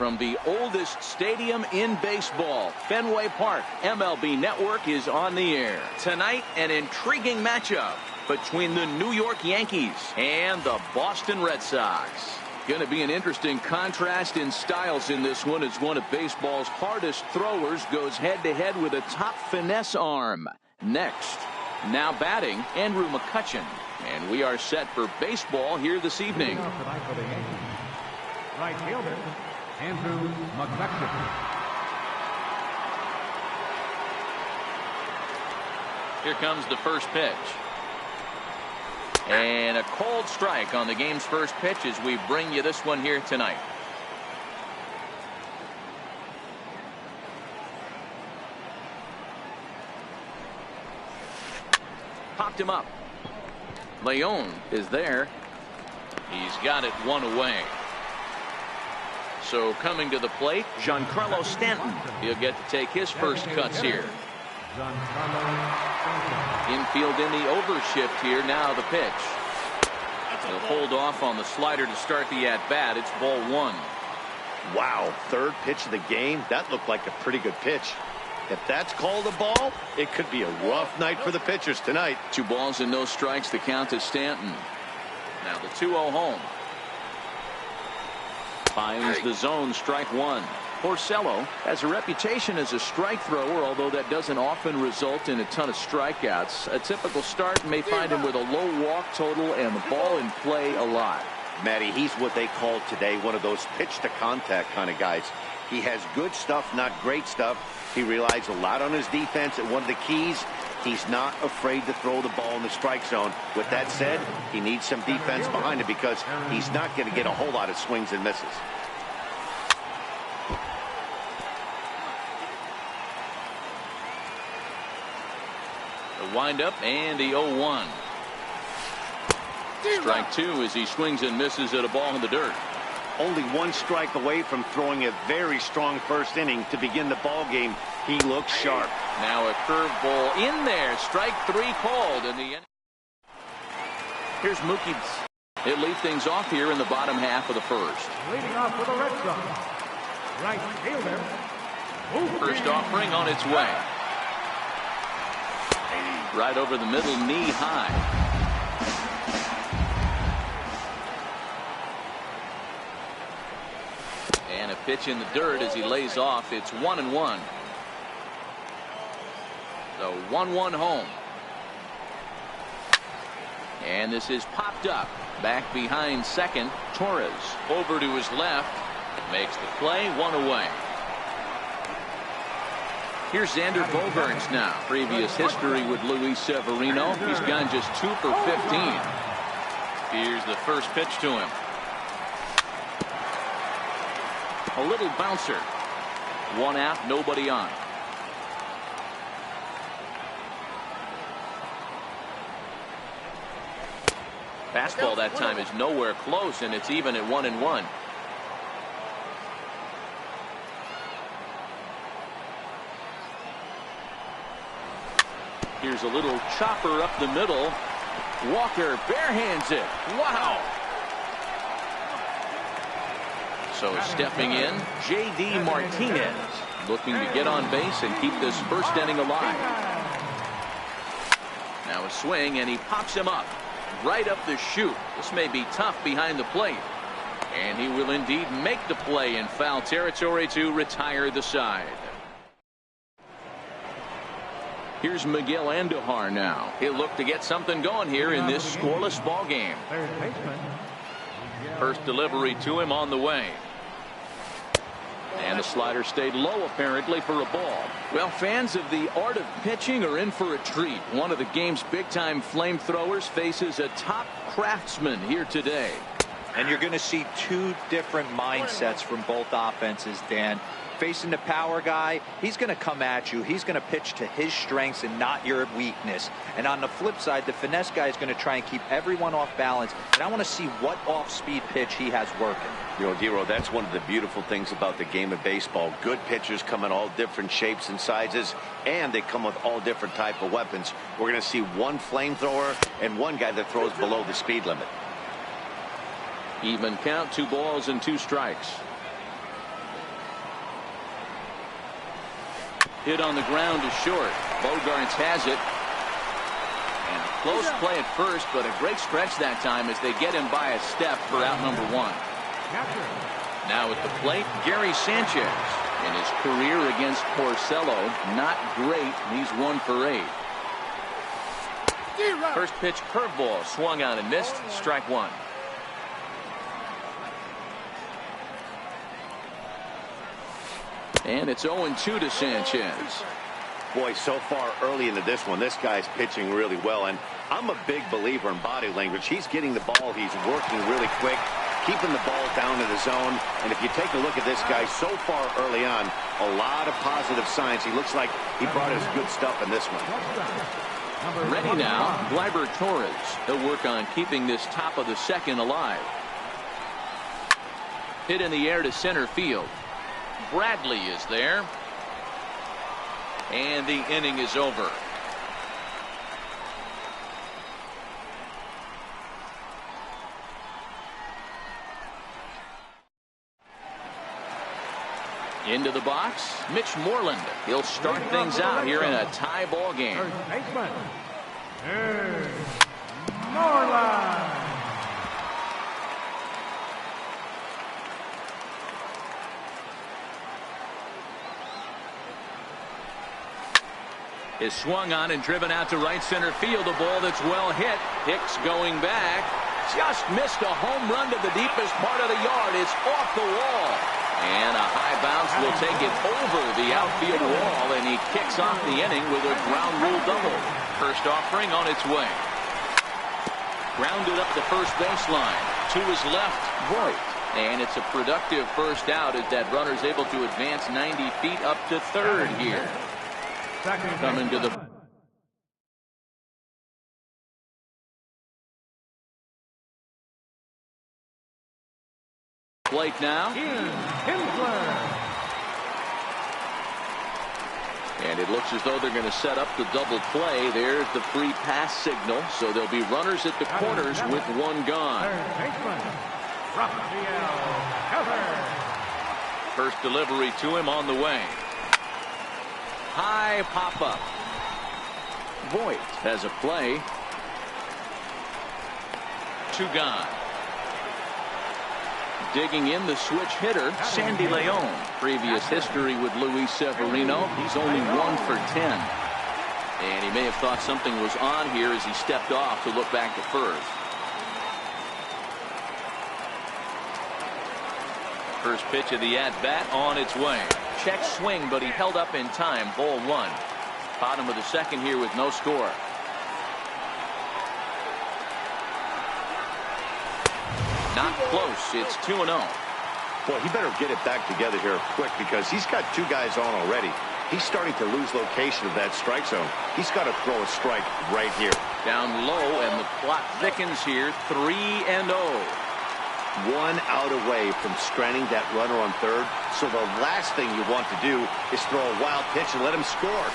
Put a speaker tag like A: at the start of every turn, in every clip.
A: from the oldest stadium in baseball, Fenway Park. MLB Network is on the air. Tonight, an intriguing matchup between the New York Yankees and the Boston Red Sox. Going to be an interesting contrast in styles in this one as one of baseball's hardest throwers goes head-to-head with a top finesse arm. Next, now batting, Andrew McCutchen. And we are set for baseball here this evening.
B: Right fielder, Andrew McCutchen.
A: Here comes the first pitch. And a cold strike on the game's first pitch as we bring you this one here tonight. Popped him up. Leon is there. He's got it one away. So coming to the plate, Giancarlo Stanton. He'll get to take his first cuts here. Infield in the overshift here. Now the pitch. He'll hold off on the slider to start the at-bat. It's ball one.
C: Wow, third pitch of the game. That looked like a pretty good pitch. If that's called a ball, it could be a rough night for the pitchers tonight.
A: 2 balls and no strikes. The count to Stanton. Now the 2-0 home. Finds the zone, strike one. Porcello has a reputation as a strike thrower, although that doesn't often result in a ton of strikeouts. A typical start may find him with a low walk total and the ball in play a lot.
C: Matty, he's what they call today one of those pitch to contact kind of guys. He has good stuff, not great stuff. He relies a lot on his defense, and one of the keys, he's not afraid to throw the ball in the strike zone. With that said, he needs some defense behind him because he's not going to get a whole lot of swings and misses.
A: The windup and the 0-1. Strike two as he swings and misses at a ball in the dirt.
C: Only 1 strike away from throwing a very strong first inning to begin the ball game. He looks sharp.
A: Now a curveball in there. Strike 3 called in the inning. Here's Mookie. He'll lead things off here in the bottom half of the first.
B: Leading off for the Red Sox, right fielder,
A: First offering on its way. Right over the middle, knee high. And a pitch in the dirt as he lays off. It's 1-1. So 1-1 home. And this is popped up. Back behind second. Torres over to his left. Makes the play. 1 away. Here's Xander Bogaerts now. Previous history with Luis Severino. He's gone just 2 for 15. Here's the first pitch to him. A little bouncer. 1 out, nobody on. Fastball that time is nowhere close, and it's even at 1-1. Here's a little chopper up the middle. Walker barehands it. Wow. So stepping in, J.D. Martinez looking to get on base and keep this first inning alive. Now a swing, and he pops him up right up the chute. This may be tough behind the plate. And he will indeed make the play in foul territory to retire the side. Here's Miguel Andujar now. He'll look to get something going here in this scoreless ball game. First delivery to him on the way. And the slider stayed low apparently for a ball. Well, fans of the art of pitching are in for a treat. One of the game's big-time flamethrowers faces a top craftsman here today.
D: And you're going to see 2 different mindsets from both offenses, Dan. Facing the power guy, he's going to come at you. He's going to pitch to his strengths and not your weakness. And on the flip side, the finesse guy is going to try and keep everyone off balance. And I want to see what off-speed pitch he has working.
C: You know, Dero, that's one of the beautiful things about the game of baseball. Good pitchers come in all different shapes and sizes, and they come with all different type of weapons. We're going to see 1 flamethrower and 1 guy that throws below the speed limit.
A: Even count, 2 balls and 2 strikes. Hit on the ground is short. Bogarts has it. And a close play at first, but a great stretch that time as they get him by a step for out number 1. Now at the plate, Gary Sanchez. In his career against Porcello, not great. He's 1 for 8. First pitch curveball swung on and missed. Strike 1. And it's 0-2 to Sanchez.
C: Boy, so far early into this one, this guy's pitching really well. And I'm a big believer in body language. He's getting the ball. He's working really quick, keeping the ball down to the zone. And if you take a look at this guy so far early on, a lot of positive signs. He looks like he brought his good stuff in this one.
A: Ready now, Gleyber Torres. He'll work on keeping this top of the second alive. Hit in the air to center field. Bradley is there. And the inning is over. Into the box, Mitch Moreland. He'll start things out here in a tie ball game.
B: Moreland.
A: Is swung on and driven out to right center field. A ball that's well hit. Hicks going back. Just missed a home run to the deepest part of the yard. It's off the wall. And a high bounce will take it over the outfield wall, and he kicks off the inning with a ground rule double. First offering on its way. Grounded up the first baseline. To his left, Voit. And it's a productive first out as that runner's able to advance 90 feet up to third here. Coming to the plate now. And it looks as though they're going to set up the double play. There's the free pass signal. So there'll be runners at the corners with 1 gone. First delivery to him on the way. High pop-up. Voit has a play. 2 gone. Digging in the switch hitter, Sandy Leon. Previous history with Luis Severino. He's only 1 for 10. And he may have thought something was on here as he stepped off to look back to first. First pitch of the at-bat on its way. Check swing, but he held up in time. Ball 1. Bottom of the second here with no score. Not close. It's 2-0.
C: Boy, he better get it back together here quick because he's got 2 guys on already. He's starting to lose location of that strike zone. He's got to throw a strike right here.
A: Down low, and the clock thickens here. 3-0.
C: 1 out away from stranding that runner on third. So the last thing you want to do is throw a wild pitch and let him score.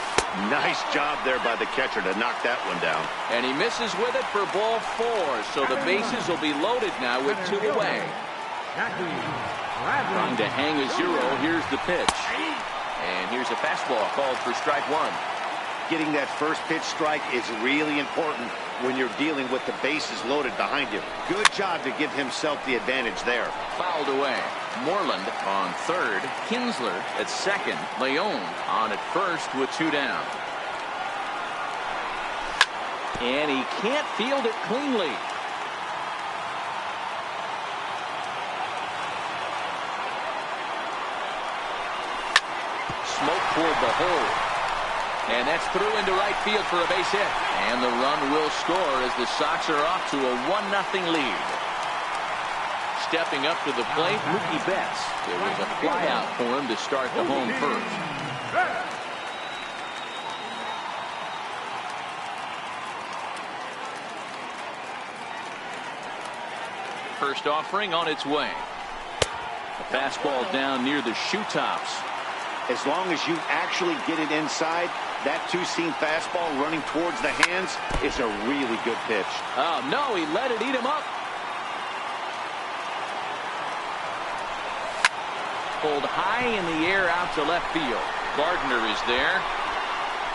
C: Nice job there by the catcher to knock that one down.
A: And he misses with it for ball 4. So the bases will be loaded now with 2 away. Trying to hang a 0. Here's the pitch. And here's a fastball called for strike 1.
C: Getting that first pitch strike is really important when you're dealing with the bases loaded behind you. Good job to give himself the advantage there.
A: Fouled away. Moreland on third. Kinsler at second. Leon on at first with 2 down. And he can't field it cleanly. Smoke toward the hole. And that's through into right field for a base hit. And the run will score as the Sox are off to a 1-0 lead. Stepping up to the plate, Mookie Betts. It was a fly out for him to start the home first. First offering on its way. The fastball down near the shoe tops.
C: As long as you actually get it inside, that 2-seam fastball running towards the hands is a really good pitch.
A: Oh, no, he let it eat him up. Pulled high in the air out to left field. Gardner is there.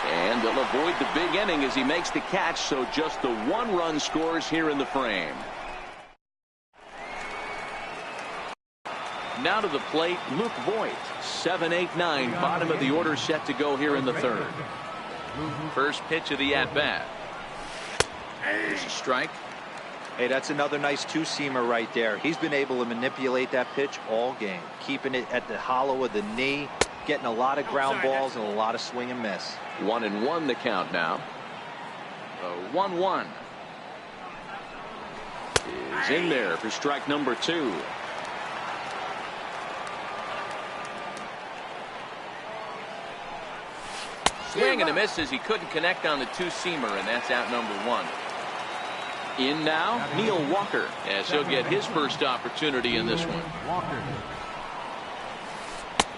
A: And they'll avoid the big inning as he makes the catch, so just the 1-run scores here in the frame. Now to the plate, Luke Voigt. 7, 8, 9, bottom of the order set to go here in the third. First pitch of the at-bat. There's a strike.
D: Hey, that's another nice two-seamer right there. He's been able to manipulate that pitch all game, keeping it at the hollow of the knee, getting a lot of ground balls and a lot of swing and miss.
A: 1-1 the count now. The 1-1 is in there for strike number 2. Swing and a miss as he couldn't connect on the two-seamer, and that's out number 1. In now, Neil Walker, as he'll get his first opportunity in this one.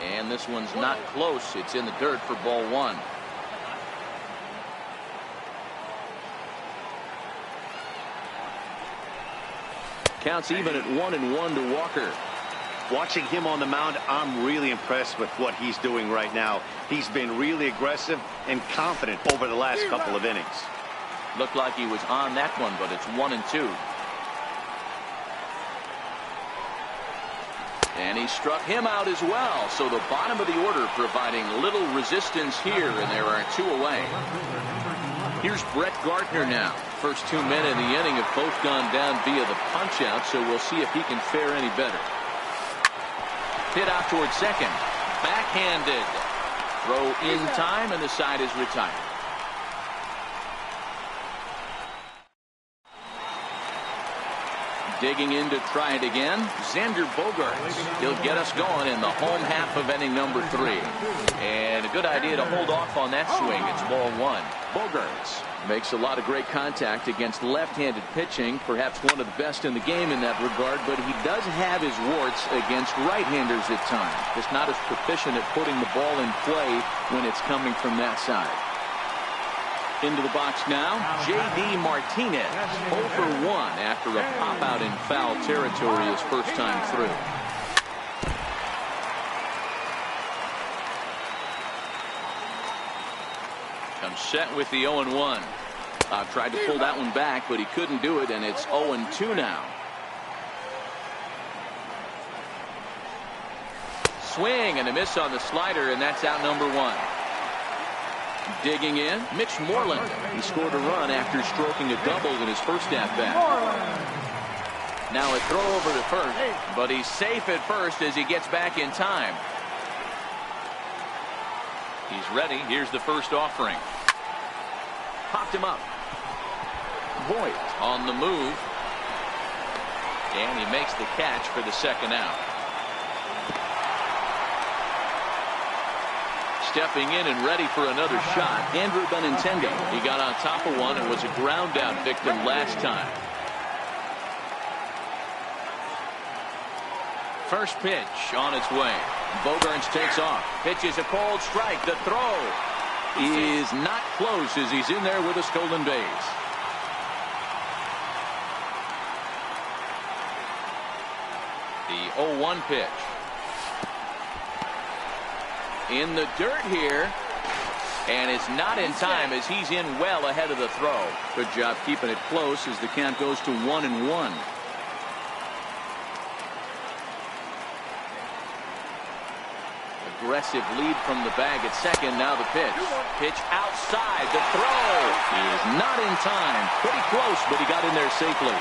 A: And this one's not close. It's in the dirt for ball 1. Counts even at 1-1 to Walker.
C: Watching him on the mound, I'm really impressed with what he's doing right now. He's been really aggressive and confident over the last couple of innings.
A: Looked like he was on that one, but it's 1-2. And he struck him out as well. So the bottom of the order providing little resistance here, and there are 2 away. Here's Brett Gardner now. First 2 men in the inning have both gone down via the punch-out, so we'll see if he can fare any better. Hit out towards second. Backhanded. Throw in time, and the side is retired. Digging in to try it again, Xander Bogaerts. He'll get us going in the home half of inning number 3. And a good idea to hold off on that swing. It's ball 1. Bogaerts makes a lot of great contact against left-handed pitching, perhaps one of the best in the game in that regard, but he does have his warts against right-handers at times. Just not as proficient at putting the ball in play when it's coming from that side. Into the box now, J.D. Martinez, 0 for 1 after a pop-out in foul territory his first time through. Comes set with the 0-1. Tried to pull that one back, but he couldn't do it, and it's 0-2 now. Swing and a miss on the slider, and that's out number 1. Digging in, Mitch Moreland. He scored a run after stroking a double in his first at-bat. Now a throw over to first, but he's safe at first as he gets back in time. He's ready. Here's the first offering. Popped him up. Voigt on the move. And he makes the catch for the second out. Stepping in and ready for another shot, Andrew Benintendi. He got on top of one and was a ground out victim last time. First pitch on its way. Bogaerts takes off. Pitches a cold strike. The throw is not close as he's in there with a stolen base. The 0-1 pitch. In the dirt here, and it's not in time as he's in well ahead of the throw. Good job keeping it close as the count goes to 1-1. Aggressive lead from the bag at second. Now the pitch. Pitch outside. The throw is not in time. Pretty close, but he got in there safely.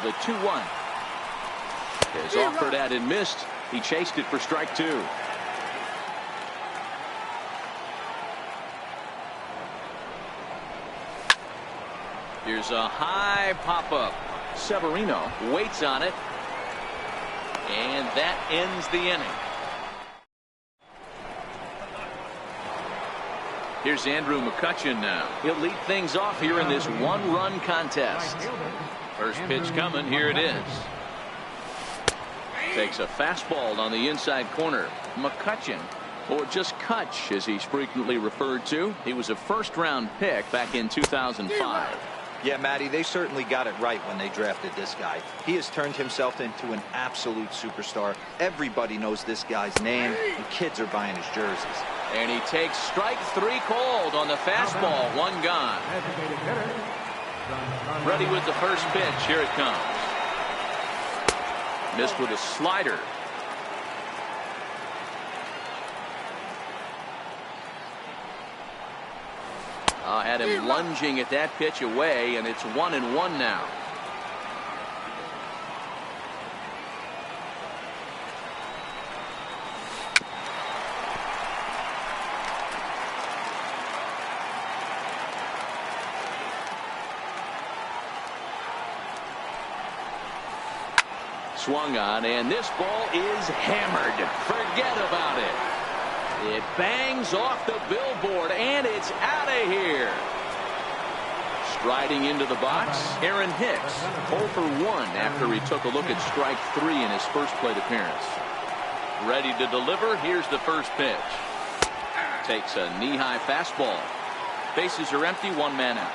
A: The 2-1. Is offered at and missed. He chased it for strike 2. Here's a high pop-up. Severino waits on it. And that ends the inning. Here's Andrew McCutchen now. He'll lead things off here in this one-run contest. First pitch coming. Here it is. Takes a fastball on the inside corner. McCutchen, or just Kutch as he's frequently referred to. He was a first-round pick back in 2005.
D: Yeah, Matty, they certainly got it right when they drafted this guy. He has turned himself into an absolute superstar. Everybody knows this guy's name, and kids are buying his jerseys.
A: And he takes strike 3 called on the fastball. 1 gone. Ready with the first pitch. Here it comes. Missed with a slider. Had him lunging at that pitch away, and it's 1-1 now. Swung on, and this ball is hammered. Forget about it. It bangs off the billboard, and it's out of here. Striding into the box, Aaron Hicks, 0 for 1 after he took a look at strike 3 in his first plate appearance. Ready to deliver. Here's the first pitch. Takes a knee-high fastball. Bases are empty, 1 man out.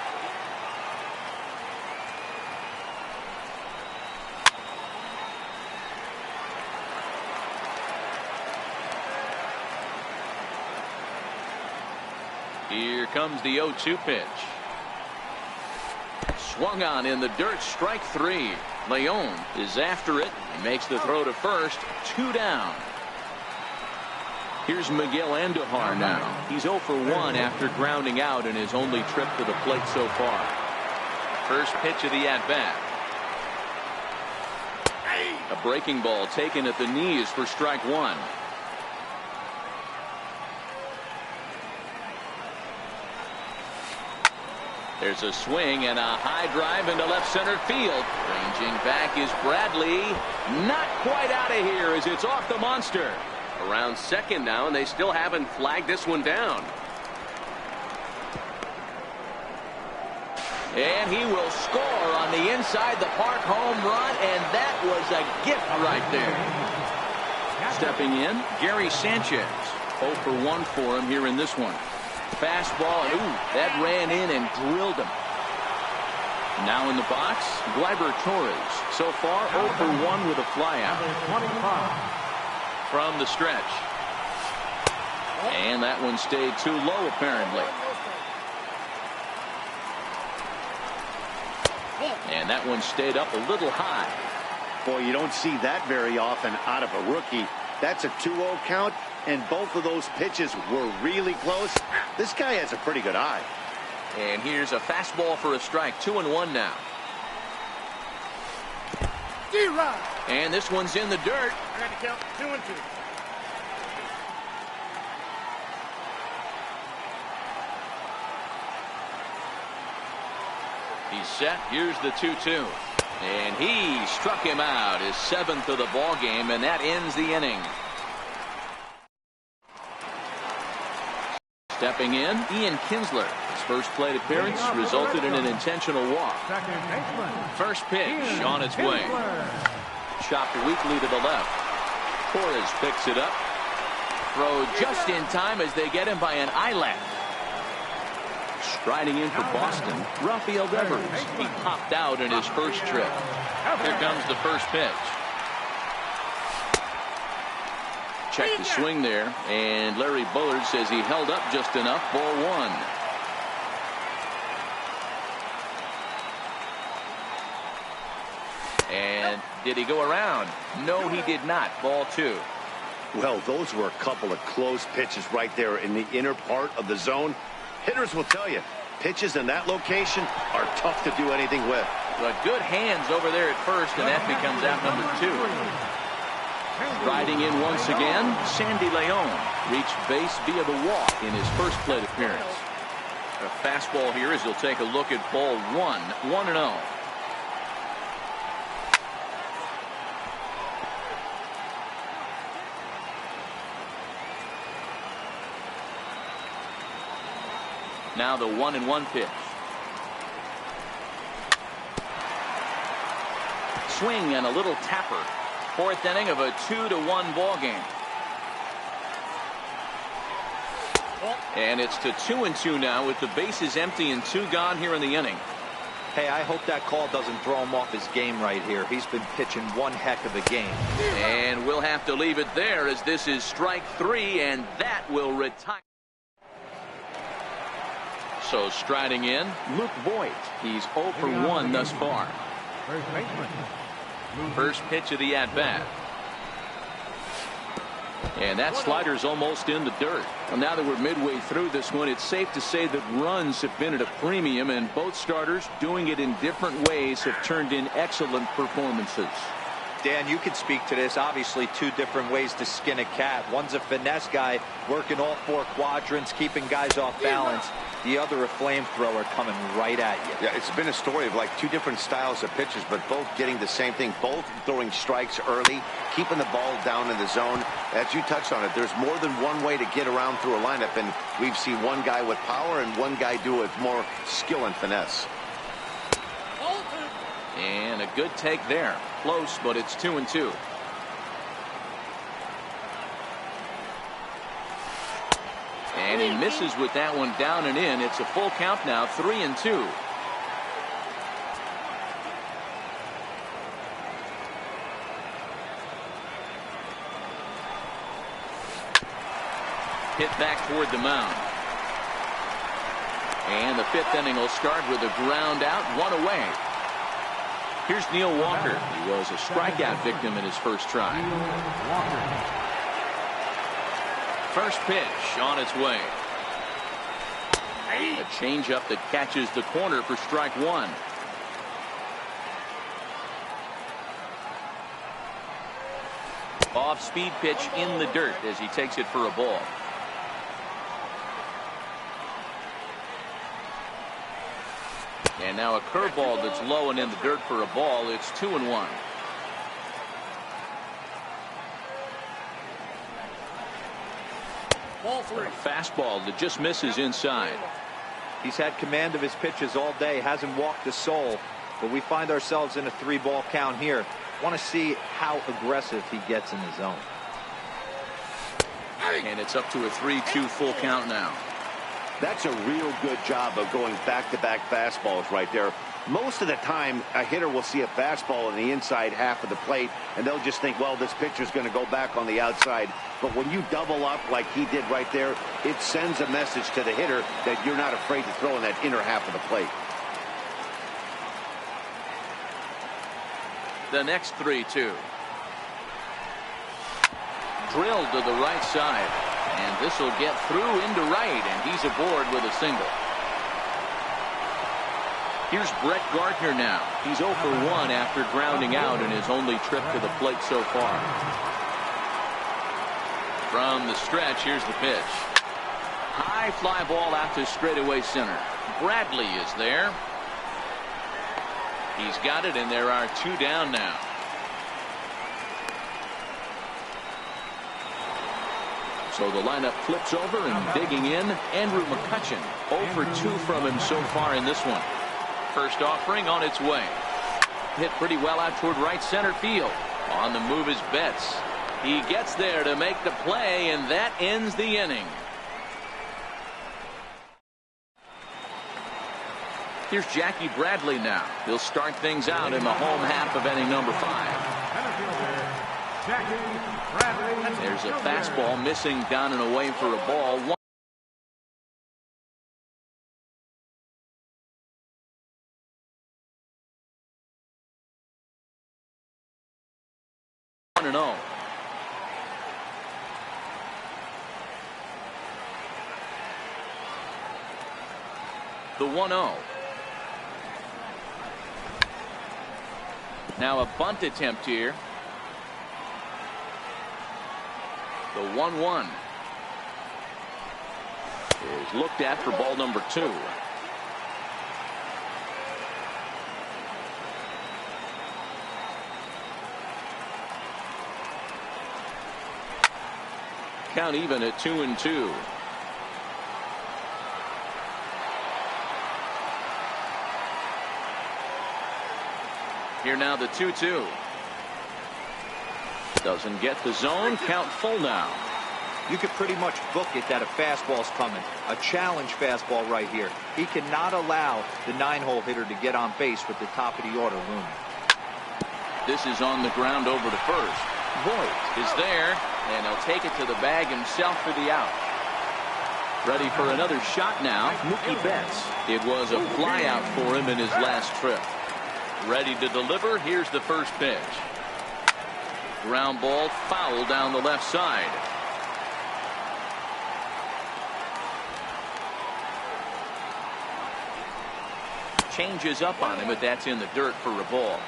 A: Here comes the 0-2 pitch. Swung on in the dirt, strike 3. Leon is after it. He makes the throw to first. 2 down. Here's Miguel Andujar now. He's 0 for 1 after grounding out in his only trip to the plate so far. First pitch of the at-bat. A breaking ball taken at the knees for strike 1. There's a swing and a high drive into left center field. Ranging back is Bradley. Not quite out of here as it's off the monster. Around second now, and they still haven't flagged this one down. And he will score on the inside the park home run, and that was a gift right there. Stepping in, Gary Sanchez. 0 for 1 for him here in this one. Fastball, and ooh, that ran in and drilled him. Now in the box, Gleyber Torres. So far, 0 for 1 with a flyout. From the stretch. And that one stayed too low, apparently. And that one stayed up a little high.
C: Boy, you don't see that very often out of a rookie. That's a 2-0 count, and both of those pitches were really close. This guy has a pretty good eye.
A: And here's a fastball for a strike. 2-1 now. And this one's in the dirt.
B: I got to count 2-2.
A: He's set. Here's the 2-2. And he struck him out, his 7th of the ball game, and that ends the inning. Stepping in, Ian Kinsler. His first plate appearance resulted in an intentional walk. First pitch on its way. Chopped weakly to the left. Torres picks it up. Throw just in time as they get him by an eyelash. Striding in for Boston, Rafael Devers. He popped out in his first trip. Here comes the first pitch. Check the swing there, and Larry Bullard says he held up just enough. Ball 1. And did he go around? No, he did not. Ball 2.
C: Well, those were a couple of close pitches right there in the inner part of the zone. Hitters will tell you, pitches in that location are tough to do anything with.
A: But good hands over there at first, and that becomes out number 2. Riding in once again, Sandy Leon reached base via the walk in his first plate appearance. A fastball here as he'll take a look at ball 1, 1-0. Now the 1-1 pitch. Swing and a little tapper. 4th inning of a 2-1 ball game. And it's to 2-2 now with the bases empty and 2 gone here in the inning.
D: Hey, I hope that call doesn't throw him off his game right here. He's been pitching one heck of a game.
A: And we'll have to leave it there as this is strike 3, and that will retire. So striding in, Luke Voigt. He's 0 for 1 thus far.
B: First baseman.
A: First pitch of the at-bat. And that slider's almost in the dirt. Well, now that we're midway through this one, it's safe to say that runs have been at a premium, and both starters, doing it in different ways, have turned in excellent performances.
D: Dan, you can speak to this. Obviously, two different ways to skin a cat. One's a finesse guy, working all 4 quadrants, keeping guys off balance. The other, a flamethrower coming right at you.
C: Yeah, it's been a story of like 2 different styles of pitches, but both getting the same thing. Both throwing strikes early, keeping the ball down in the zone. As you touched on it, there's more than one way to get around through a lineup, and we've seen one guy with power and one guy do it with more skill and finesse.
A: And a good take there. Close, but it's 2-2. And he misses with that one down and in. It's a full count now, 3-2. Hit back toward the mound. And the 5th inning will start with a ground out, 1 away. Here's Neil Walker. He was a strikeout victim in his first try. First pitch on its way. A changeup that catches the corner for strike 1. Off-speed pitch in the dirt as he takes it for a ball. And now a curveball that's low and in the dirt for a ball. It's 2-1.
B: Ball 3.
A: A fastball that just misses inside.
D: He's had command of his pitches all day, hasn't walked a soul, but we find ourselves in a 3-ball count here. Want to see how aggressive he gets in the zone.
A: And it's up to a 3-2 full count now.
C: That's a real good job of going back-to-back fastballs right there. Most of the time, a hitter will see a fastball in the inside half of the plate, and they'll just think, well, this pitcher's going to go back on the outside. But when you double up like he did right there, it sends a message to the hitter that you're not afraid to throw in that inner half of the plate.
A: The next 3-2. Drilled to the right side. And this will get through into right, and he's aboard with a single. Here's Brett Gardner now. He's 0 for 1 after grounding out in his only trip to the plate so far. From the stretch, here's the pitch. High fly ball out to straightaway center. Bradley is there. He's got it, and there are 2 down now. So the lineup flips over, and digging in, Andrew McCutchen. 0 for 2 from him so far in this one. First offering on its way. Hit pretty well out toward right center field. On the move is Betts. He gets there to make the play, and that ends the inning. Here's Jackie Bradley now. He'll start things out in the home half of inning number 5. There's a fastball missing down and away for a ball. 1-0. The 1-0. Now a bunt attempt here. The 1-1 is looked at for ball number 2. Count even at 2-2. Here now the 2-2. Doesn't get the zone. Count full now.
D: you could pretty much book it that a fastball's coming. A challenge fastball right here. He cannot allow the 9-hole hitter to get on base with the top of the order looming.
A: This is on the ground over to first. Voigt is there, and he'll take it to the bag himself for the out. Ready for another shot now, Mookie Betts. It was a fly out for him in his last trip. Ready to deliver. Here's the first pitch. Ground ball, foul down the left side. Changes up on him, but that's in the dirt for a ball.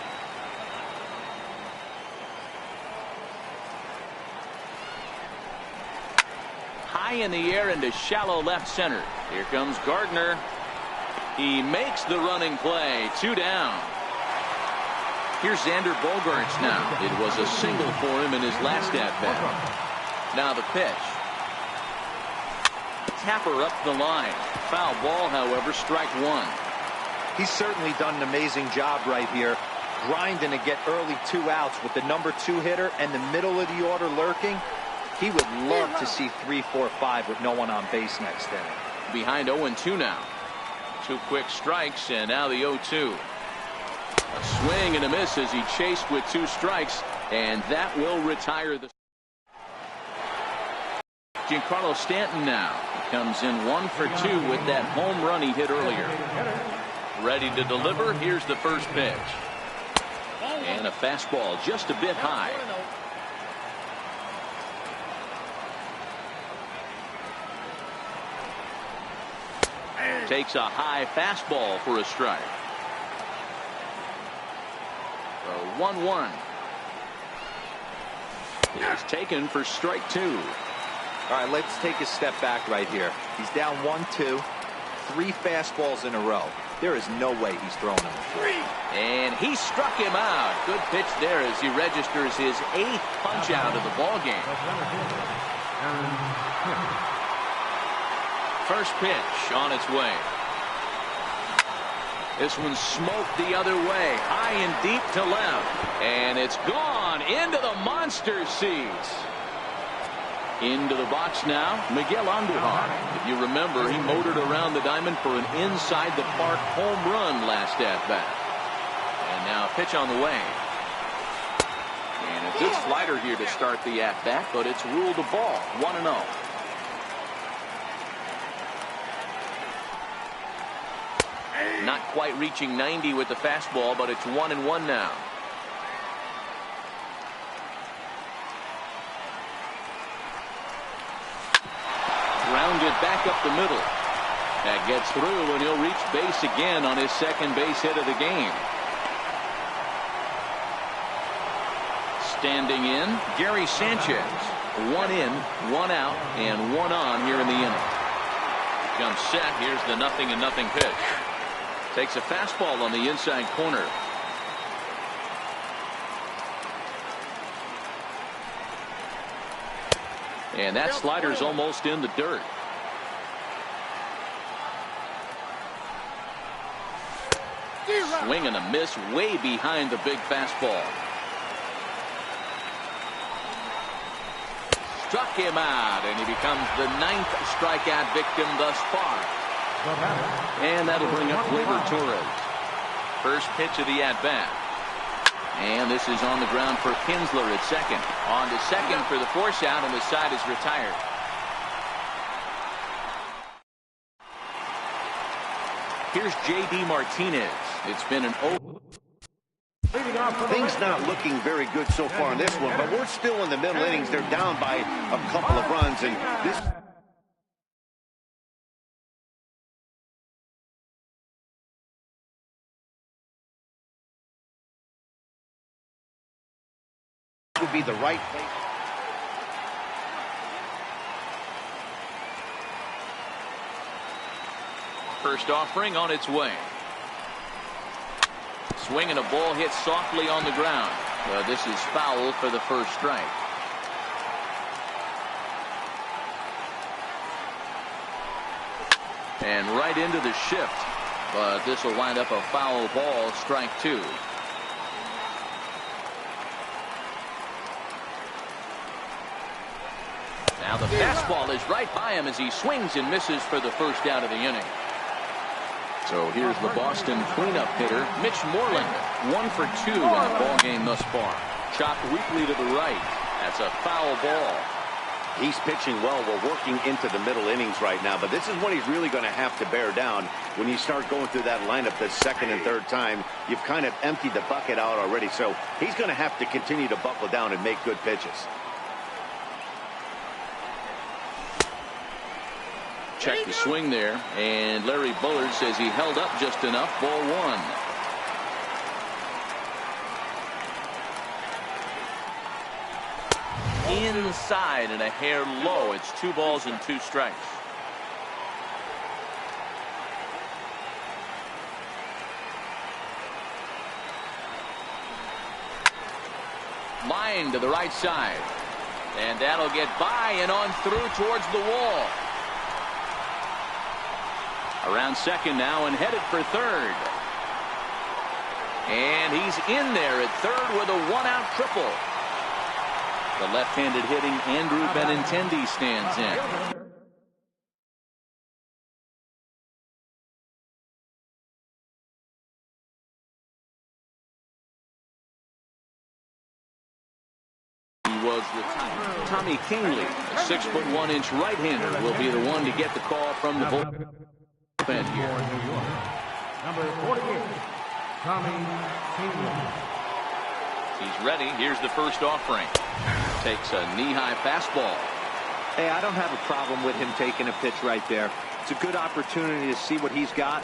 A: High in the air into shallow left center. Here comes Gardner. He makes the running play. 2 down. Here's Xander Bogaerts now. It was a single for him in his last at-bat. Now the pitch. Tapper up the line. Foul ball, however, strike 1.
D: He's certainly done an amazing job right here, grinding to get early 2 outs with the number 2 hitter and the middle of the order lurking. He would love to see 3, 4, 5 with no one on base next inning. Behind 0-2 now. 2 quick strikes, and now the 0-2. A swing and a miss as he chased with 2 strikes, and that will retire the. Giancarlo Stanton now. He comes in 1 for 2 with that home run he hit earlier. Ready to deliver. Here's the first pitch. And a fastball just a bit high. Takes a high fastball for a strike. 1-1 is taken for strike 2. All right, let's take a step back right here. He's down 1-2, 3 fastballs in a row. There is no way he's throwing him a 3. And he struck him out. Good pitch there as he registers his 8th punch out of the ball game. First pitch on its way. This one smoked the other way, high and deep to left, and it's gone into the monster seats. Into the box now, Miguel Andujar. If you remember, he motored around the diamond for an inside the park home run last at bat. And now a pitch on the way. And a good slider here to start the at bat, but it's ruled a ball. 1-0. Not quite reaching 90 with the fastball, but it's 1-1 now. Grounded back up the middle. That gets through, and he'll reach base again on his second base hit of the game. Standing in, Gary Sanchez. 1 in, 1 out, and 1 on here in the inning. Comes set. Here's the 0-0 pitch. Takes a fastball on the inside corner. And that slider's almost in the dirt. Swing and a miss way behind the big fastball. Struck him out, and he becomes the 9th strikeout victim thus far. And that'll bring up Gleyber Torres. First pitch of the at-bat. And this is on the ground for Kinsler at second. On to second for the force out, and the side is retired. Here's J.D. Martinez. It's been an
C: Things not looking very good so far in this one, but we're still in the middle innings. They're down by a couple of runs, and this would be the right play.
A: First offering on its way. Swing and a ball hit softly on the ground. This is foul for the first strike. And right into the shift. But this will wind up a foul ball, strike 2. Now the fastball is right by him as he swings and misses for the first out of the inning. So here's the Boston cleanup hitter, Mitch Moreland. 1 for 2 in the ball game thus far. Chopped weakly to the right. That's a foul ball.
C: He's pitching well. We're working into the middle innings right now, but this is when he's really going to have to bear down. When you start going through that lineup the second and third time, you've kind of emptied the bucket out already, so he's going to have to continue to buckle down and make good pitches.
A: Check the swing there, and Larry Bullard says he held up just enough. Ball 1. Inside and a hair low. It's 2 balls and 2 strikes. Line to the right side, and that'll get by and on through towards the wall. Around second now and headed for third. And he's in there at third with a 1-out triple. The left-handed hitting Andrew Benintendi stands in. He was retired. Tommy Kingley, a 6'1" right-hander, will be the one to get the call from the bullpen here.
B: Number 48, Tommy Kingley.
A: He's ready. Here's the first offering. Takes a knee-high fastball.
D: Hey, I don't have a problem with him taking a pitch right there. It's a good opportunity to see what he's got.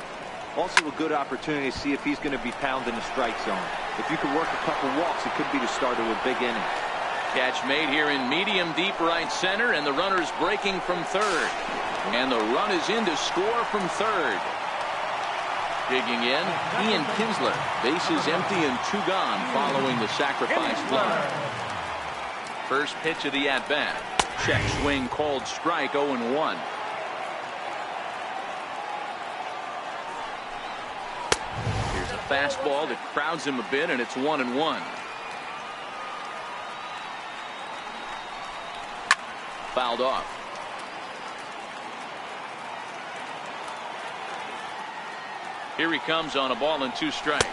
D: Also a good opportunity to see if he's going to be pounding the strike zone. If you can work a couple walks, it could be the start of a big inning.
A: Catch made here in medium deep right center, and the runner's breaking from third. And the run is in to score from third. Digging in, Ian Kinsler. Bases empty and 2 gone following the sacrifice fly. First pitch of the at-bat. Check swing called strike. 0-1. Here's a fastball that crowds him a bit, and it's 1-1. Fouled off. Here he comes on a ball and 2 strikes.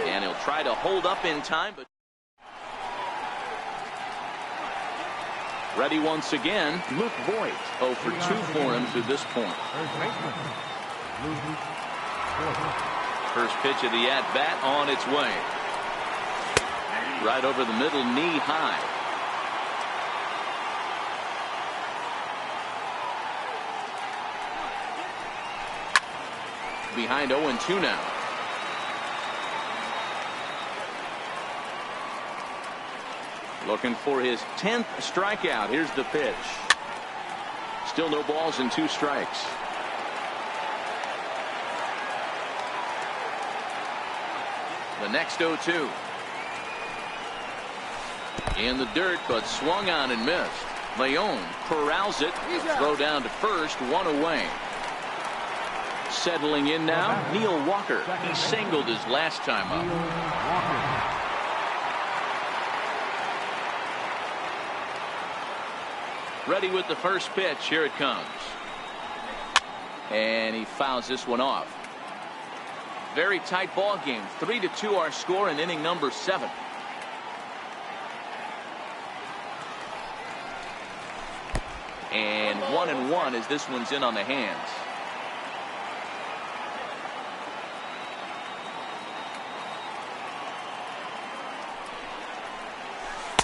A: And he'll try to hold up in time, but ready once again, Luke Voigt. 0 for 2 for him to this point. First pitch of the at-bat on its way. Right over the middle, knee high. Behind 0-2 now. Looking for his 10th strikeout. Here's the pitch. Still no balls and 2 strikes. The next 0-2. In the dirt, but swung on and missed. Leon corrals it. Throw down to first, 1 away. Settling in now, Neil Walker. He singled his last time up. Ready with the first pitch. Here it comes. And he fouls this one off. Very tight ball game. 3-2 our score in inning number 7. And 1-1 as this one's in on the hands.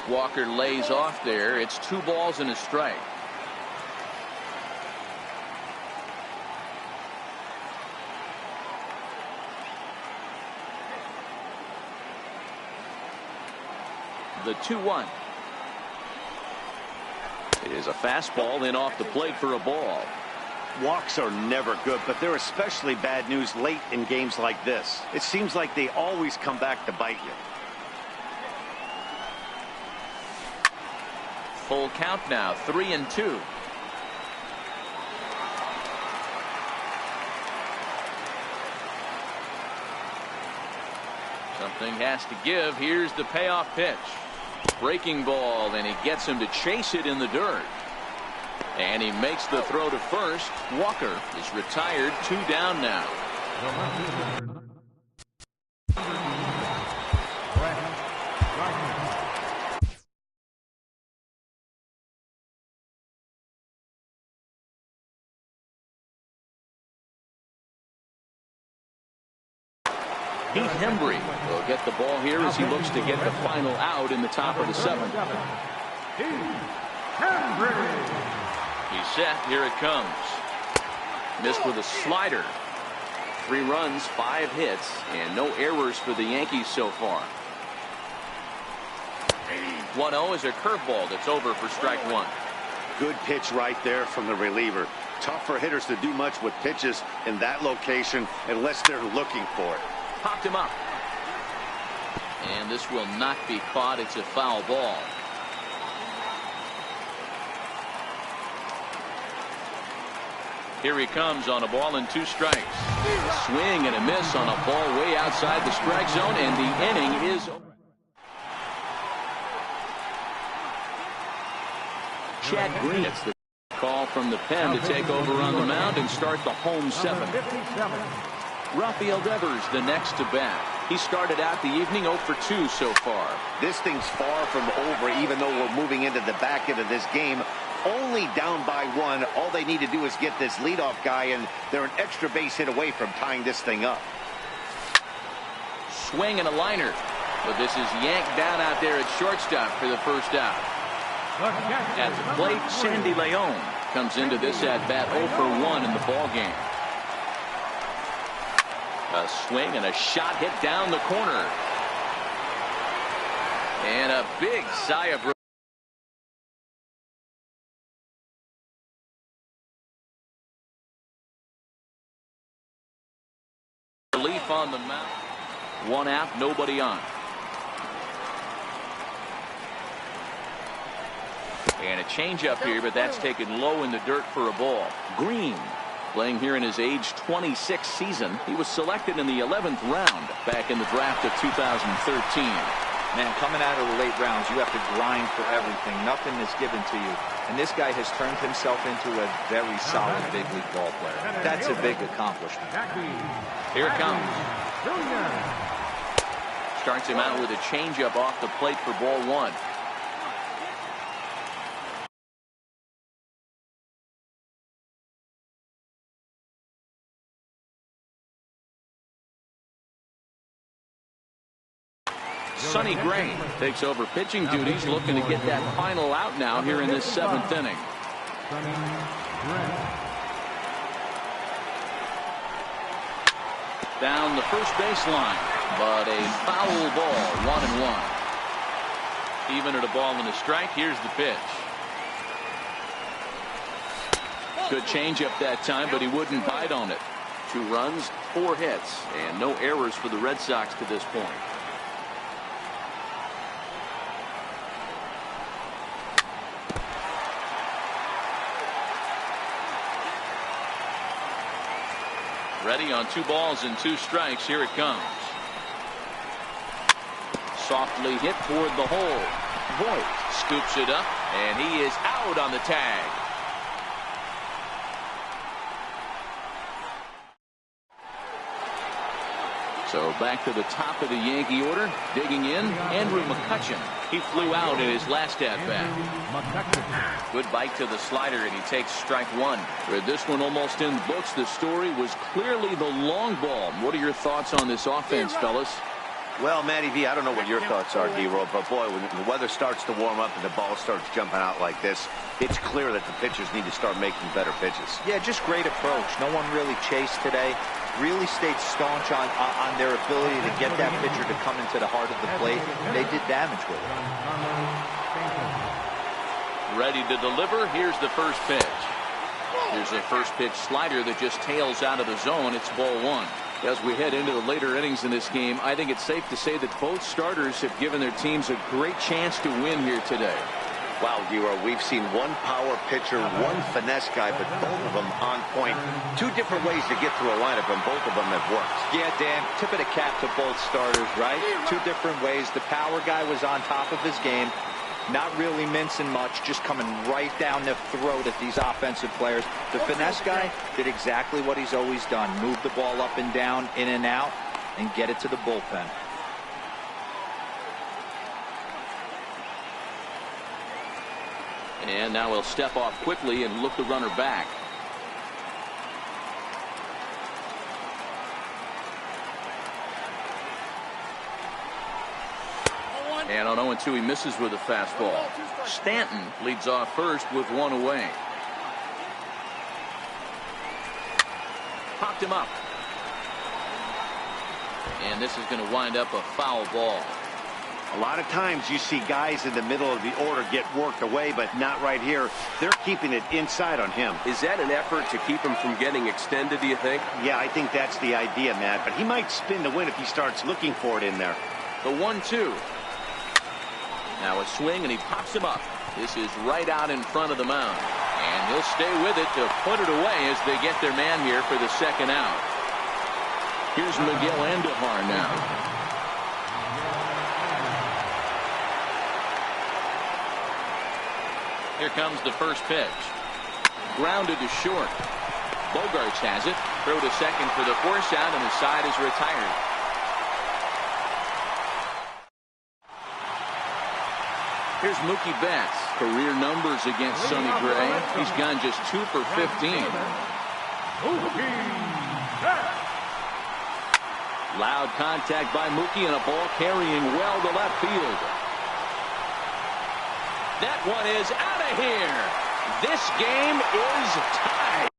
A: Walker lays off there. It's 2 balls and a strike. The 2-1. It is a fastball in off the plate for a ball.
C: Walks are never good, but they're especially bad news late in games like this. It seems like they always come back to bite you.
A: Full count now, 3-2. Something has to give. Here's the payoff pitch. Breaking ball, and he gets him to chase it in the dirt. And he makes the throw to first. Walker is retired. 2 down now. Heath Hembry will get the ball here as he looks to get the final out in the top of the 7th. He's set. Here it comes. Missed with a slider. 3 runs, 5 hits, and no errors for the Yankees so far. 1-0 is a curveball that's over for strike 1.
C: Good pitch right there from the reliever. Tough for hitters to do much with pitches in that location unless they're looking for it.
A: Popped him up. And this will not be caught. It's a foul ball. Here he comes on a ball and 2 strikes. A swing and a miss on a ball way outside the strike zone, and the inning is over. Chad Green gets the call from the pen to take over on the mound and start the home 7th. Rafael Devers the next to bat. He started out the evening 0 for 2 so far.
C: This thing's far from over, even though we're moving into the back end of this game. Only down by 1. All they need to do is get this leadoff guy, and they're an extra base hit away from tying this thing up.
A: Swing and a liner. But this is yanked down out there at shortstop for the first out. At the plate, Sandy Leon comes into this at bat 0 for 1 in the ball game. A swing and a shot hit down the corner. And a big sigh of relief on the mound. 1 out, nobody on. And a changeup here, but that's taken low in the dirt for a ball. Green, playing here in his age 26 season. He was selected in the 11th round back in the draft of 2013.
D: Man, coming out of the late rounds, you have to grind for everything. Nothing is given to you. And this guy has turned himself into a very solid big league ball player. That's a big accomplishment.
A: Here it comes. Starts him out with a changeup off the plate for ball 1. Sonny Gray takes over pitching duties, looking to get that final out now here in this 7th inning. Down the first baseline, but a foul ball, 1-1. Even at a ball and a strike. Here's the pitch. Good changeup that time, but he wouldn't bite on it. 2 runs, 4 hits, and no errors for the Red Sox to this point. Ready on 2 balls and 2 strikes. Here it comes. Softly hit toward the hole. Voit scoops it up, and he is out on the tag. So back to the top of the Yankee order. Digging in, Andrew McCutchen. He flew out in his last at-bat. Good bite to the slider, and he takes strike 1. With this one almost in the books, the story was clearly the long ball. What are your thoughts on this offense, fellas?
C: Well, Matty V, I don't know what your thoughts are, D-Roll, but boy, when the weather starts to warm up and the ball starts jumping out like this, it's clear that the pitchers need to start making better pitches.
D: Yeah, just great approach. No one really chased today. Really stayed staunch on their ability to get that pitcher to come into the heart of the plate. They did damage with it.
A: Ready to deliver. Here's the first pitch. Here's a first pitch slider that just tails out of the zone. It's ball 1. As we head into the later innings in this game, I think it's safe to say that both starters have given their teams a great chance to win here today.
C: Wow, Giro, we've seen one power pitcher, one finesse guy, but both of them on point. 2 different ways to get through a lineup, and both of them have worked.
D: Yeah, Dan, tip of the cap to both starters, right? 2 different ways. The power guy was on top of his game. Not really mincing much, just coming right down the throat at these offensive players. The finesse guy did exactly what he's always done. Move the ball up and down, in and out, and get it to the bullpen.
A: And now he'll step off quickly and look the runner back. And on 0-2, he misses with a fastball. Stanton leads off first with one away. Popped him up. And this is going to wind up a foul ball.
C: A lot of times you see guys in the middle of the order get worked away, but not right here. They're keeping it inside on him.
E: Is that an effort to keep him from getting extended, do you think?
C: Yeah, I think that's the idea, Matt. But he might spin to win if he starts looking for it in there.
A: The 1-2. Now a swing, and he pops him up. This is right out in front of the mound. And he'll stay with it to put it away as they get their man here for the second out. Here's Miguel Andujar now. Here comes the first pitch. Grounded to short. Bogarts has it. Throw to second for the force out, and his side is retired. Here's Mookie Betts. Career numbers against Sonny Gray. He's gone just 2 for 15. Loud contact by Mookie, and a ball carrying well to left field. That one is out of here. This game is tied.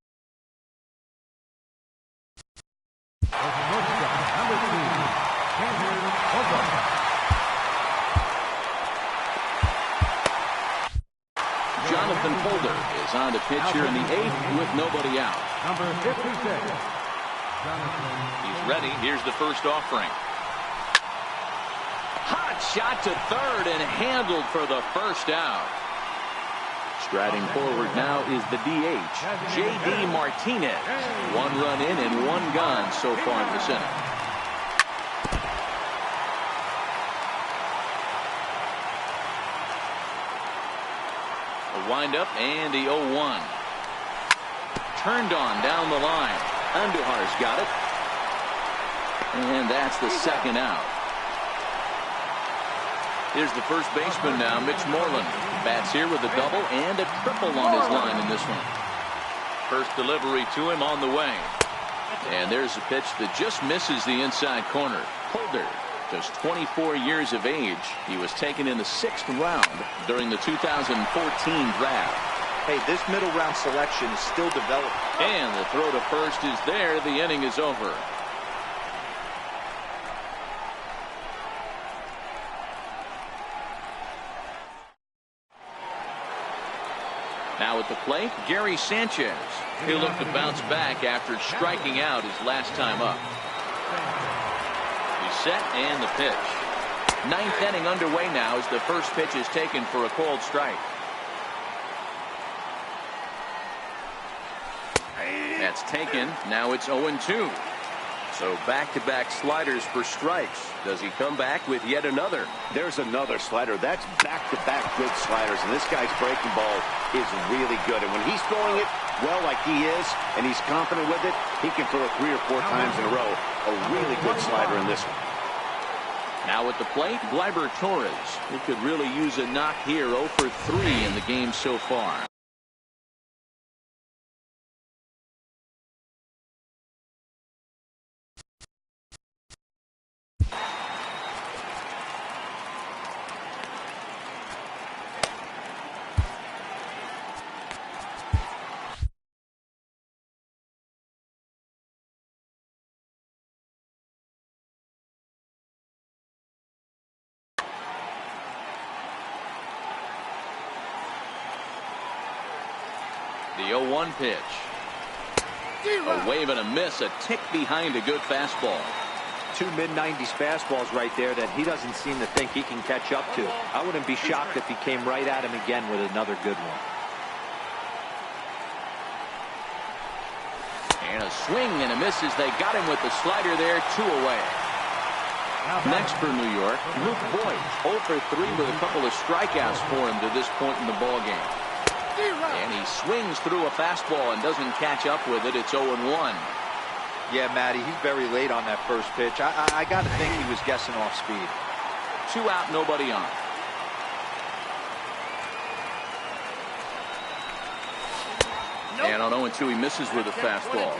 A: Jonathan Holder is on to pitch here in the 8th with nobody out.
B: Number 56.
A: He's ready. Here's the first offering. Hot shot to third and handled for the first out. Striding forward now is the DH, J.D. Martinez. 1 run in and 1 gone so far in this inning. Windup and the 0-1. Turned on down the line. Andujar's got it. And that's the second out. Here's the first baseman now, Mitch Moreland. Bats here with a double and a triple on his line in this one. First delivery to him on the way. And there's a pitch that just misses the inside corner. Holder, just 24 years of age. He was taken in the 6th round during the 2014 draft.
D: Hey, this middle round selection is still developing.
A: And the throw to first is there. The inning is over. Now at the plate, Gary Sanchez. He'll look to bounce back after striking out his last time up. He's set and the pitch. 9th inning underway now as the first pitch is taken for a called strike. That's taken. Now it's 0-2. So back-to-back sliders for strikes. Does he come back with yet another?
C: There's another slider. That's back-to-back good sliders, and this guy's breaking ball is really good. And when he's throwing it well like he is, and he's confident with it, he can throw it 3 or 4 times in a row. A really good slider in this one.
A: Now at the plate, Gleyber Torres. He could really use a knock here. 0 for 3 in the game so far. The 0-1 pitch. A wave and a miss, a tick behind a good fastball.
D: 2 mid-90s fastballs right there that he doesn't seem to think he can catch up to. I wouldn't be shocked if he came right at him again with another good one. And a swing and a miss as they got him with the slider there, 2 away.
A: Next for New York, Luke Voigt, 0 for 3 with a couple of strikeouts for him to this point in the ballgame. And he swings through a fastball and doesn't catch up with it. It's 0-1.
D: Yeah, Matty, he's very late on that first pitch. I got to think he was guessing off speed.
A: 2 out, nobody on. And on 0-2, he misses with a fastball.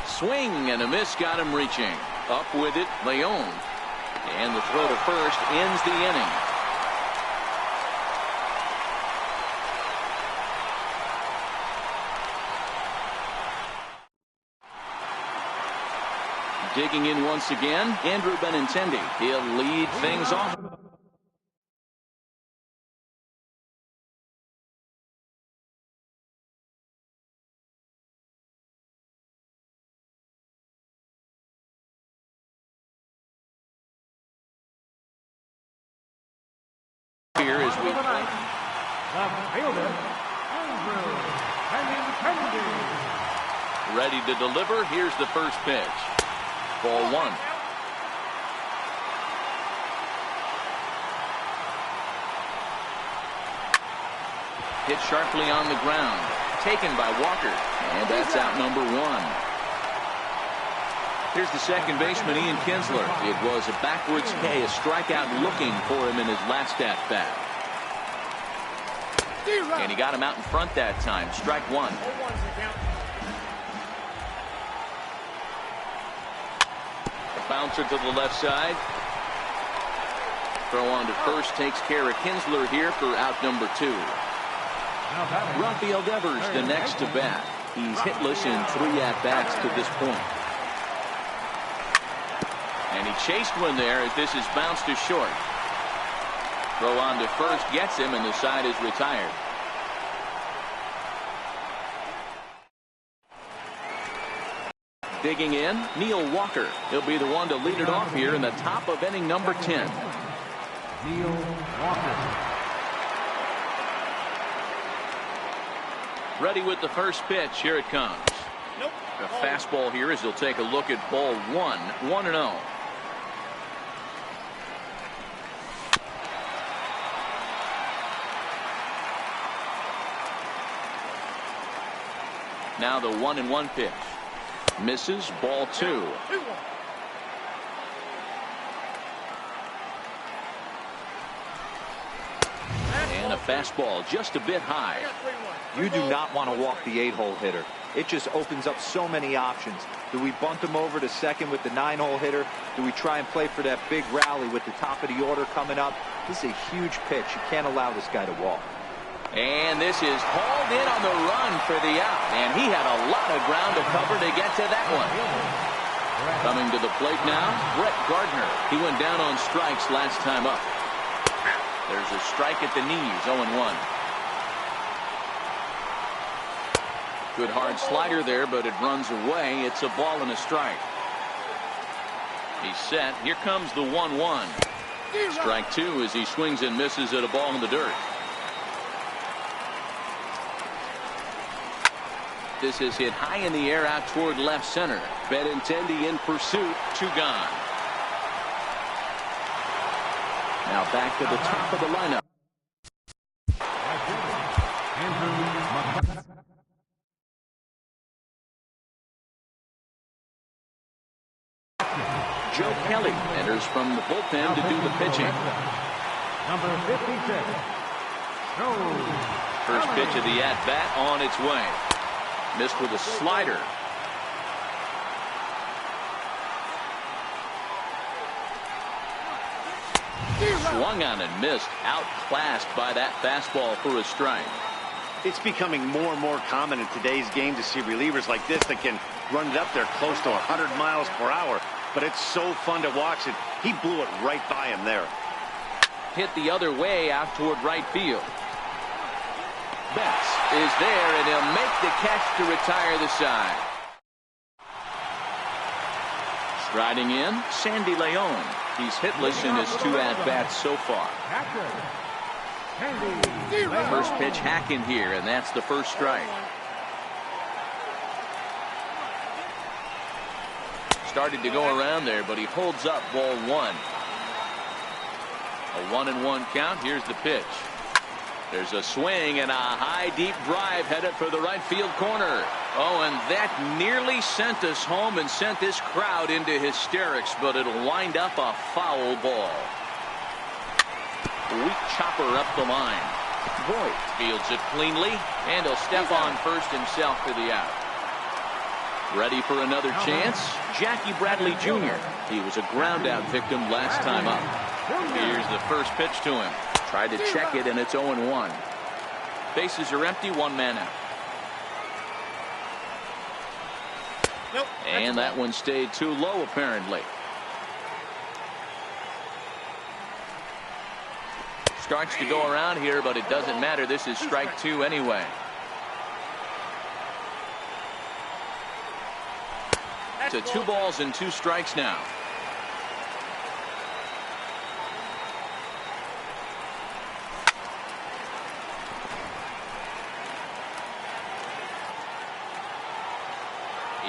A: Swing and a miss got him reaching. Up with it, Leon. And the throw to first ends the inning. Digging in once again, Andrew Benintendi. He'll lead things off. Here as we play.
B: The fielder, Andrew Benintendi.
A: Ready to deliver. Here's the first pitch. Ball 1. Hit sharply on the ground. Taken by Walker. And that's out number 1. Here's the second baseman, Ian Kinsler. It was a backwards K, a strikeout looking for him in his last at-bat. And he got him out in front that time. Strike 1. Bouncer to the left side. Throw on to first takes care of Kinsler here for out number 2. Rafael Devers the next to bat. He's hitless in 3 at-bats to this point. And he chased one there as this is bounced to short. Throw on to first gets him, and the side is retired. Digging in, Neil Walker. He'll be the one to lead it off here in the top of inning number 10.
B: Neil Walker.
A: Ready with the first pitch. Here it comes. The fastball here as he'll take a look at ball 1. 1-0. Now the 1-1 pitch. Misses. Ball 2. And a fastball just a bit high.
D: You do not want to walk the 8-hole hitter. It just opens up so many options. Do we bunt him over to second with the 9-hole hitter? Do we try and play for that big rally with the top of the order coming up? This is a huge pitch. You can't allow this guy to walk.
A: And this is hauled in on the run for the out. And he had a lot of ground to cover to get to that one. Coming to the plate now, Brett Gardner. He went down on strikes last time up. There's a strike at the knees, 0-1. Good hard slider there, but it runs away. It's a ball and a strike. He's set. Here comes the 1-1. Strike 2 as he swings and misses at a ball in the dirt. This is hit high in the air out toward left center. Benintendi in pursuit. 2 gone. Now back to the top of the lineup. Joe Kelly enters from the bullpen to do the pitching.
B: Number 56.
A: First pitch of the at-bat on its way. Missed with a slider. Swung on and missed. Outclassed by that fastball for a strike.
C: It's becoming more and more common in today's game to see relievers like this that can run it up there close to 100 miles per hour. But it's so fun to watch it. He blew it right by him there.
A: Hit the other way out toward right field. Betts is there, and he'll make the catch to retire the side. Striding in, Sandy Leon. He's hitless in his 2 at-bats so far.
B: Sandy
A: First pitch hack in here, and that's the first strike. started to go around there, but he holds up ball one. A 1-1 count. Here's the pitch. There's a swing and a high deep drive headed for the right field corner. Oh, and that nearly sent us home and sent this crowd into hysterics, but it'll wind up a foul ball. Weak chopper up the line. Voigt fields it cleanly, and he'll step on first himself for the out. Ready for another chance? Jackie Bradley Jr. He was a ground out victim last time up. Here's the first pitch to him. Tried to check it, and it's 0-1. Bases are empty, one man out. And that one stayed too low, apparently. Starts to go around here, but it doesn't matter. This is strike two anyway. To 2 balls and 2 strikes now.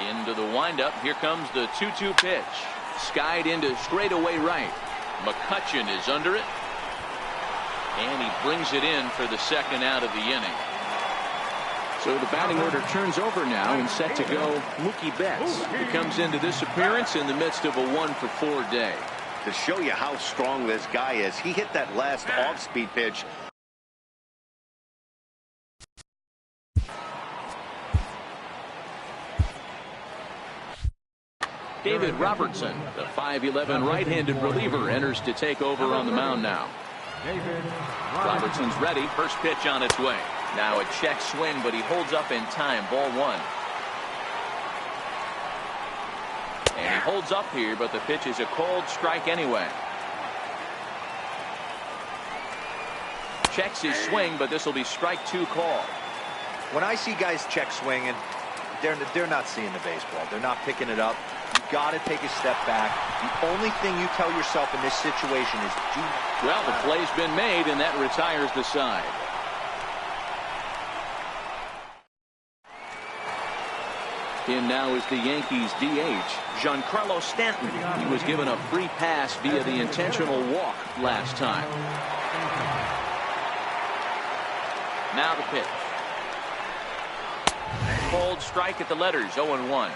A: Into the windup. Here comes the 2-2 pitch. Skied into straightaway right. McCutchen is under it. And he brings it in for the second out of the inning. So the batting order turns over now and set to go Mookie Betts, who comes into this appearance in the midst of a 1-for-4 day.
C: To show you how strong this guy is, he hit that last off-speed pitch.
A: David Robertson, the 5'11" right-handed reliever, enters to take over on the mound now. Robertson's ready. First pitch on its way. Now a check swing, but he holds up in time. Ball one. And he holds up here, but the pitch is a cold strike anyway. Checks his swing, but this will be strike two call.
D: When I see guys check swinging, they're not seeing the baseball. They're not picking it up. You got to take a step back. The only thing you tell yourself in this situation is do.
A: Well, the play's been made, and that retires the side. In now is the Yankees DH, Giancarlo Stanton. He was given a free pass via the intentional walk last time. Now the pitch. Cold strike at the letters, 0-1.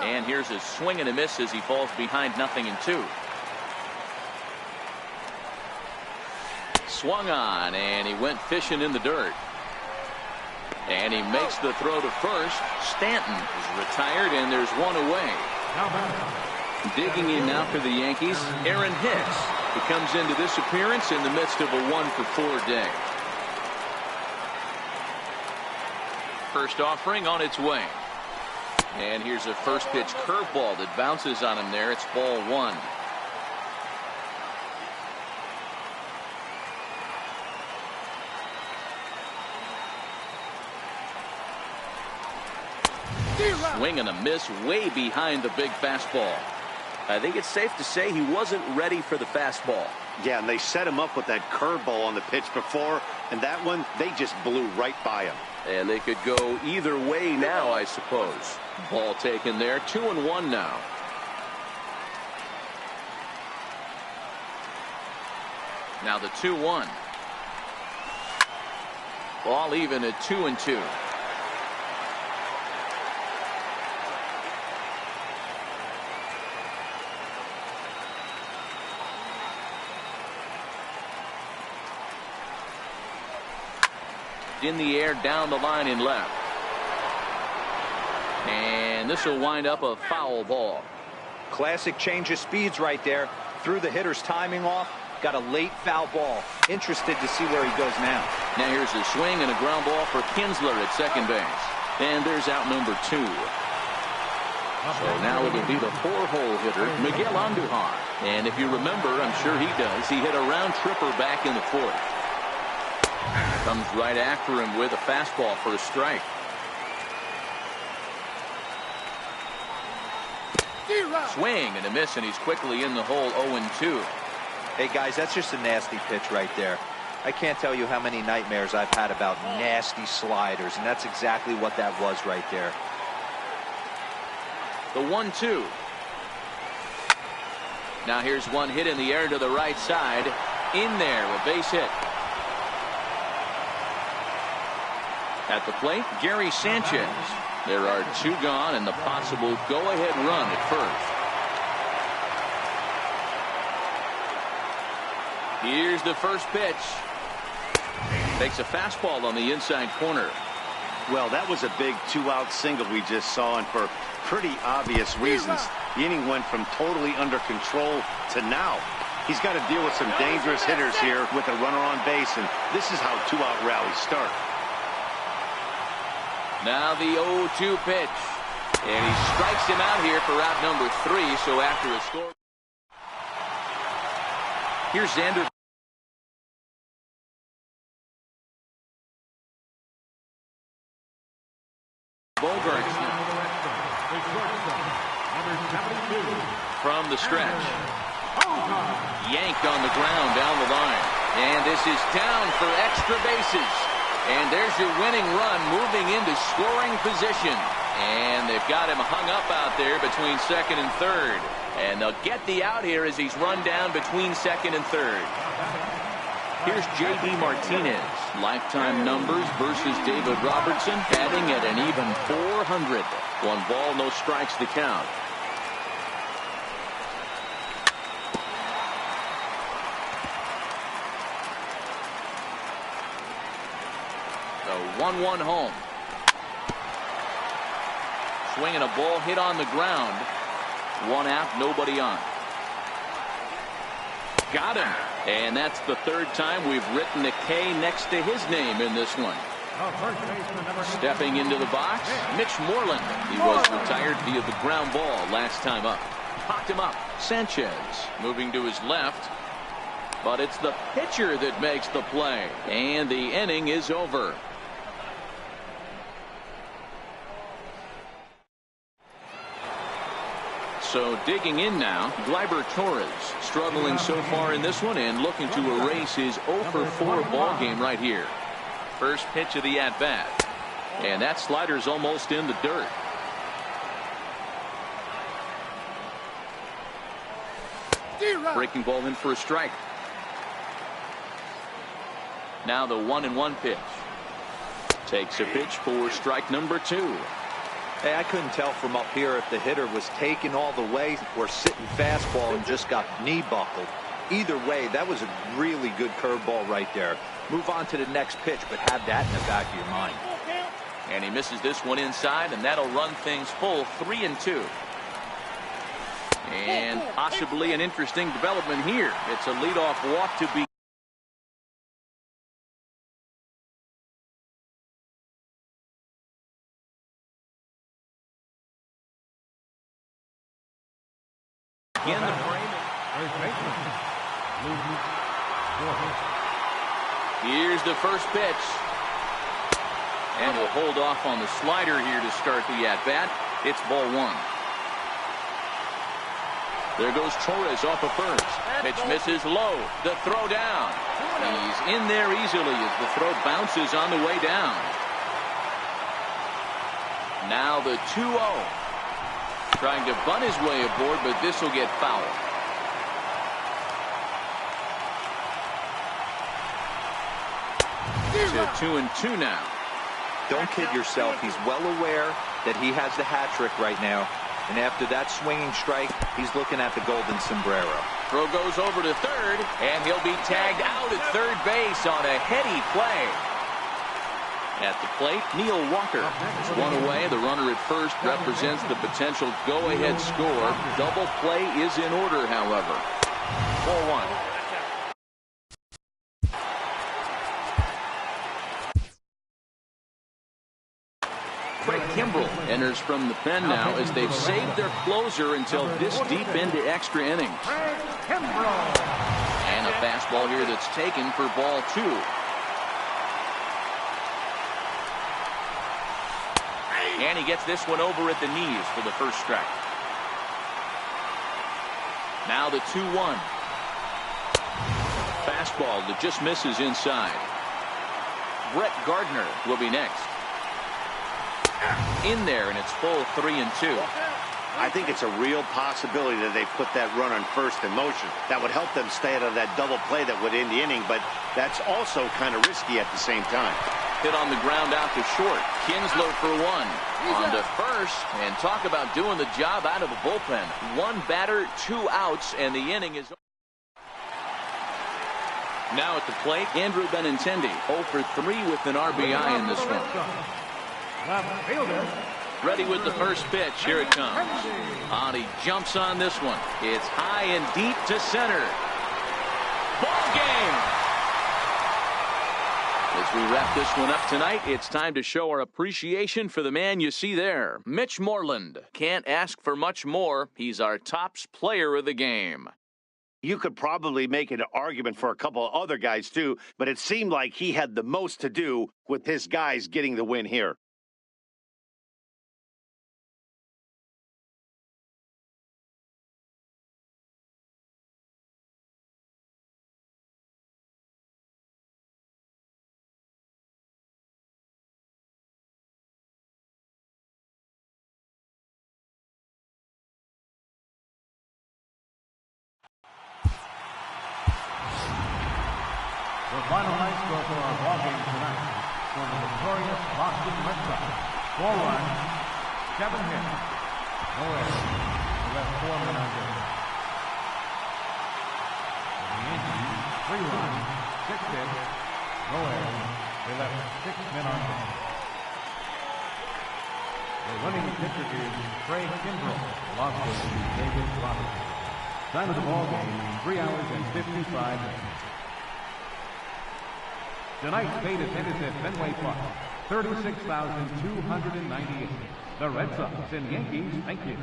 A: And here's a swing and a miss as he falls behind 0-2. Swung on, and he went fishing in the dirt. And he makes the throw to first. Stanton is retired, and there's one away. Digging in now for the Yankees, Aaron Hicks. He comes into this appearance in the midst of a 1-for-4 day. First offering on its way. And here's a first pitch curveball that bounces on him there. It's ball one. Swing and a miss way behind the big fastball. I think it's safe to say he wasn't ready for the fastball.
C: Yeah, and they set him up with that curveball on the pitch before, and that one, they just blew right by him.
A: And they could go either way now, I suppose. Ball taken there, 2-1 now. Now the 2-1. Ball even at 2-2. In the air, down the line in left. And this will wind up a foul ball.
D: Classic change of speeds right there. Threw the hitter's timing off. Got a late foul ball. Interested to see where he goes now.
A: Now here's a swing and a ground ball for Kinsler at second base. And there's out number 2. So now it'll be the 4-hole hitter, Miguel Andujar. And if you remember, I'm sure he does, he hit a round tripper back in the 4th. Comes right after him with a fastball for a strike. Swing and a miss, and he's quickly in the hole. 0-2.
D: Hey guys, that's just a nasty pitch right there. I can't tell you how many nightmares I've had about nasty sliders, and that's exactly what that was right there.
A: The 1-2. Now here's one hit in the air to the right side. In there, a base hit. At the plate, Gary Sanchez. There are 2 gone and the possible go-ahead run at first. Here's the first pitch. Takes a fastball on the inside corner.
C: Well, that was a big 2-out single we just saw, and for pretty obvious reasons. The inning went from totally under control to now. He's got to deal with some dangerous hitters here with a runner on base, and this is how 2-out rallies start.
A: Now the 0-2 pitch. And he strikes him out here for out number 3, so after a score. Here's Xander. Bogarts from the stretch. Yanked on the ground down the line. And this is down for extra bases. And there's your winning run moving into scoring position. And they've got him hung up out there between second and third. And they'll get the out here as he's run down between second and third. Here's J.D. Martinez. Lifetime numbers versus David Robertson, batting at an even .400. 1 ball, no strikes to count. The 1-1 home. Swinging a ball hit on the ground. 1 out, nobody on. Got him. And that's the 3rd time we've written a K next to his name in this one. Stepping into the box, Mitch Moreland. He was retired via the ground ball last time up. Popped him up. Sanchez moving to his left. But it's the pitcher that makes the play. And the inning is over. So digging in now, Gleyber Torres struggling so far in this one and looking to erase his 0-for-4 ball game right here. First pitch of the at-bat. And that slider's almost in the dirt. Breaking ball in for a strike. Now the 1-1 pitch. Takes a pitch for strike number 2.
D: Hey, I couldn't tell from up here if the hitter was taking all the way or sitting fastball and just got knee buckled. Either way, that was a really good curveball right there. Move on to the next pitch, but have that in the back of your mind.
A: And he misses this one inside, and that'll run things full 3-2. And possibly an interesting development here. It's a leadoff walk to be. In the frame. Here's the first pitch. And we'll hold off on the slider here to start the at-bat. It's ball 1. There goes Torres off of first. Pitch misses low. The throw down. He's in there easily as the throw bounces on the way down. Now the 2-0. Trying to bunt his way aboard, but this will get foul. To 2-2 now.
D: Don't kid yourself. He's well aware that he has the hat trick right now. And after that swinging strike, he's looking at the golden sombrero.
A: Throw goes over to third, and he'll be tagged out at third base on a heady play. At the plate, Neil Walker is 1 away. The runner at first represents the potential go-ahead score. Double play is in order, however. 4-1. Craig Kimbrell enters from the pen now as they've saved their closer until this deep into extra innings. And a fastball here that's taken for ball 2. And he gets this one over at the knees for the first strike. Now the 2-1. Fastball that just misses inside. Brett Gardner will be next. In there, and it's full 3-2.
C: I think it's a real possibility that they put that run on first in motion. That would help them stay out of that double play that would end the inning, but that's also kind of risky at the same time.
A: Hit on the ground out to short. Kinslow for one. On to first, and talk about doing the job out of the bullpen. One batter, 2 outs, and the inning is... Now at the plate, Andrew Benintendi, 0 for 3 with an RBI in this one.
B: Left fielder.
A: Ready with the first pitch. Here it comes. On he jumps on this one. It's high and deep to center. Ball game. As we wrap this one up tonight, it's time to show our appreciation for the man you see there, Mitch Moreland. Can't ask for much more. He's our tops player of the game.
C: You could probably make an argument for a couple of other guys too, but it seemed like he had the most to do with his guys getting the win here.
B: The final night score for our ball game tonight for the victorious Boston Red Sox. 4 runs, 7 hits, no errors. We left 4 men on base. For the Yankees, 3 runs, 6 hits, no errors. They left 6 men on base. The winning pitcher is Craig Kimbrell, lost to David Robertson. Time of the ball game, 3 hours and 55 minutes. Tonight's paid attendance at Fenway Park, 36,298. The Red Sox and Yankees, thank you.